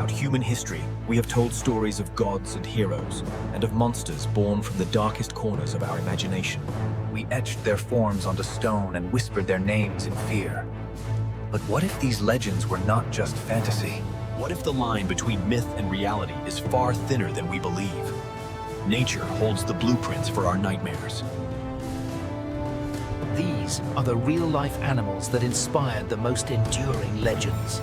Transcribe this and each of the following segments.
Throughout human history, we have told stories of gods and heroes, and of monsters born from the darkest corners of our imagination. We etched their forms onto stone and whispered their names in fear. But what if these legends were not just fantasy? What if the line between myth and reality is far thinner than we believe? Nature holds the blueprints for our nightmares. These are the real-life animals that inspired the most enduring legends.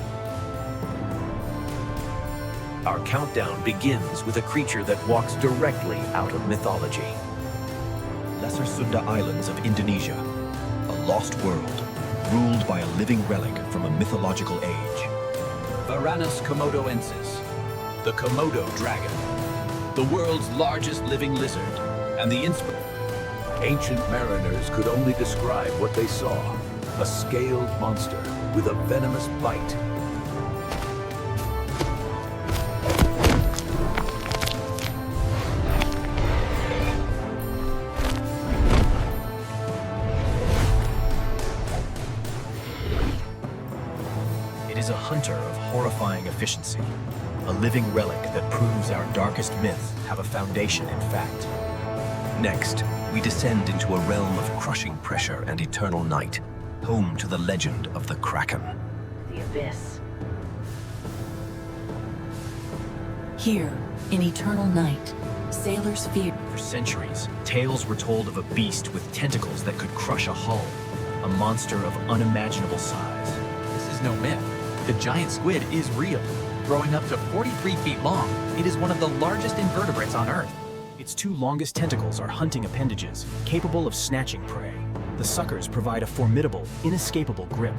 Our countdown begins with a creature that walks directly out of mythology. Lesser Sunda Islands of Indonesia, a lost world, ruled by a living relic from a mythological age. Varanus komodoensis, the Komodo Dragon, the world's largest living lizard, and the Ancient mariners could only describe what they saw, a scaled monster with a venomous bite. It is a hunter of horrifying efficiency, a living relic that proves our darkest myths have a foundation in fact. Next, we descend into a realm of crushing pressure and eternal night, home to the legend of the Kraken. The abyss. Here, in eternal night, sailors fear. For centuries, tales were told of a beast with tentacles that could crush a hull, a monster of unimaginable size. This is no myth. The giant squid is real. Growing up to 43 feet long, it is one of the largest invertebrates on Earth. Its two longest tentacles are hunting appendages, capable of snatching prey. The suckers provide a formidable, inescapable grip.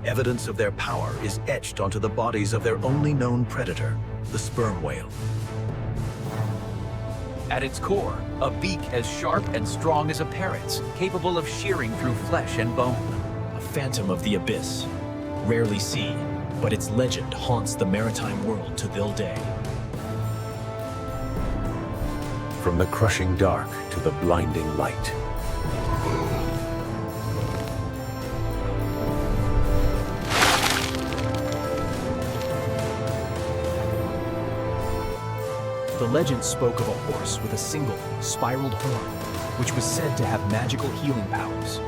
Evidence of their power is etched onto the bodies of their only known predator, the sperm whale. At its core, a beak as sharp and strong as a parrot's, capable of shearing through flesh and bone. A phantom of the abyss, rarely seen, but its legend haunts the maritime world to this day. From the crushing dark to the blinding light. The legend spoke of a horse with a single, spiraled horn, which was said to have magical healing powers.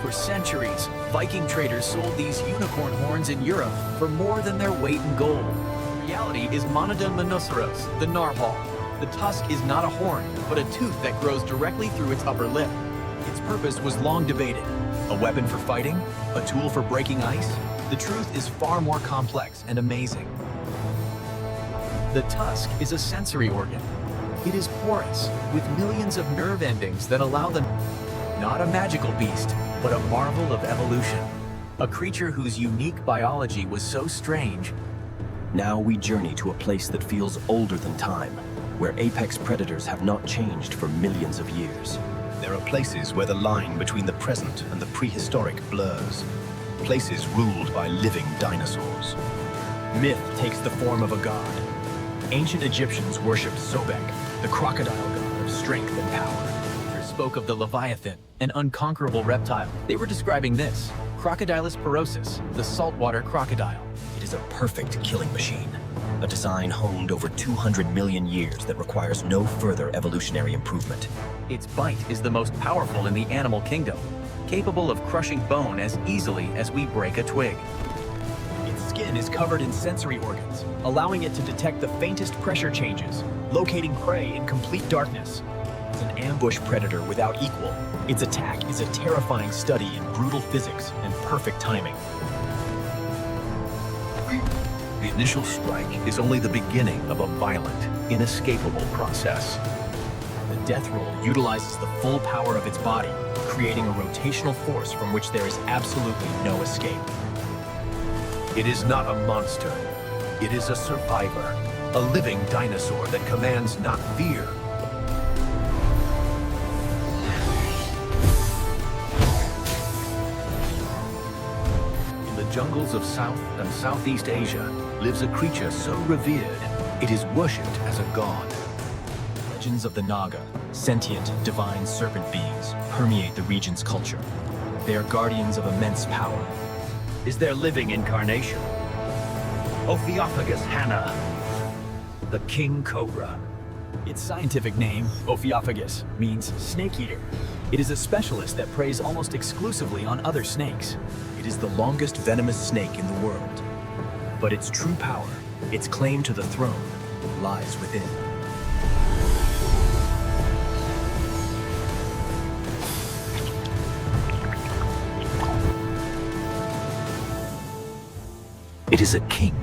For centuries, Viking traders sold these unicorn horns in Europe for more than their weight in gold. The reality is Monodon monoceros, the narwhal. The tusk is not a horn, but a tooth that grows directly through its upper lip. Its purpose was long debated. A weapon for fighting? A tool for breaking ice? The truth is far more complex and amazing. The tusk is a sensory organ. It is porous, with millions of nerve endings that allow them. Not a magical beast, but a marvel of evolution. A creature whose unique biology was so strange. Now we journey to a place that feels older than time, where apex predators have not changed for millions of years. There are places where the line between the present and the prehistoric blurs. Places ruled by living dinosaurs. Myth takes the form of a god. Ancient Egyptians worshipped Sobek, the crocodile god of strength and power. Spoke of the Leviathan, an unconquerable reptile. They were describing this, Crocodilus porosus, the saltwater crocodile. It is a perfect killing machine, a design honed over 200 million years that requires no further evolutionary improvement. Its bite is the most powerful in the animal kingdom, capable of crushing bone as easily as we break a twig. Its skin is covered in sensory organs, allowing it to detect the faintest pressure changes, locating prey in complete darkness. As an ambush predator without equal, its attack is a terrifying study in brutal physics and perfect timing. The initial strike is only the beginning of a violent, inescapable process. The death roll utilizes the full power of its body, creating a rotational force from which there is absolutely no escape. It is not a monster. It is a survivor, a living dinosaur that commands not fear, jungles of South and Southeast Asia lives a creature so revered, it is worshipped as a god. Legends of the Naga, sentient, divine serpent beings, permeate the region's culture. They are guardians of immense power. Is their living incarnation, Ophiophagus Hanna, the King Cobra. Its scientific name, Ophiophagus, means snake eater. It is a specialist that preys almost exclusively on other snakes. It is the longest venomous snake in the world. But its true power, its claim to the throne, lies within. It is a king.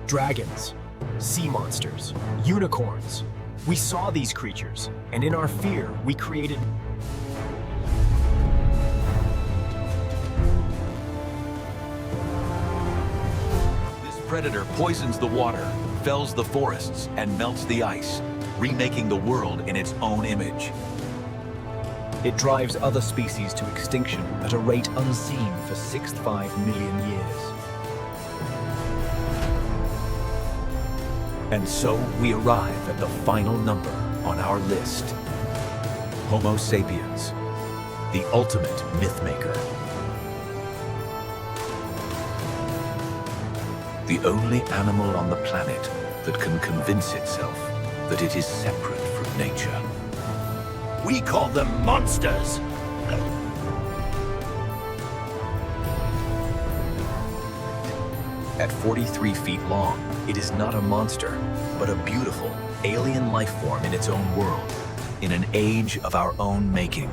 Dragons, sea monsters, unicorns. We saw these creatures, and in our fear, we created... This predator poisons the water, fells the forests, and melts the ice, remaking the world in its own image. It drives other species to extinction at a rate unseen for 65 million years. And so we arrive at the final number on our list. Homo sapiens, the ultimate myth maker. The only animal on the planet that can convince itself that it is separate from nature. We call them monsters! At 43 feet long, it is not a monster, but a beautiful, alien life form in its own world, In an age of our own making.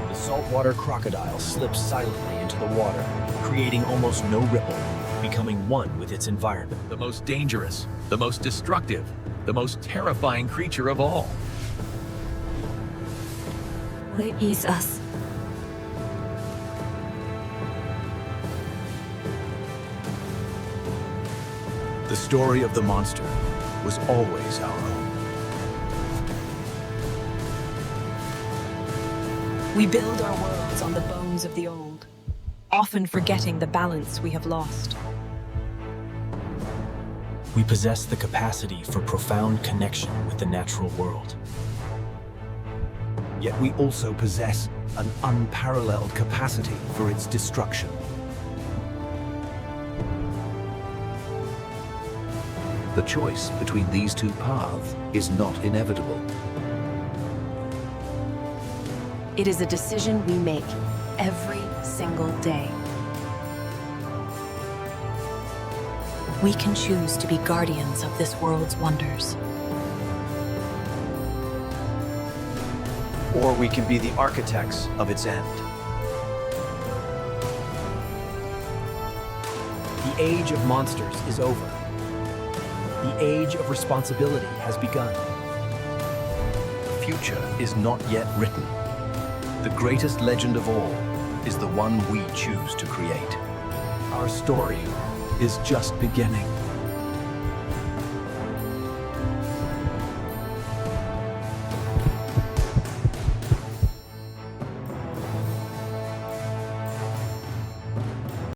the saltwater crocodile slips silently into the water, creating almost no ripple, becoming one with its environment. The most dangerous, the most destructive, the most terrifying creature of all. Will it ease us? The story of the monster was always our own. We build our worlds on the bones of the old, often forgetting the balance we have lost. We possess the capacity for profound connection with the natural world. Yet we also possess an unparalleled capacity for its destruction. The choice between these two paths is not inevitable. It is a decision we make every single day. We can choose to be guardians of this world's wonders. Or we can be the architects of its end. The age of monsters is over. The age of responsibility has begun. The future is not yet written. The greatest legend of all is the one we choose to create. Our story is just beginning.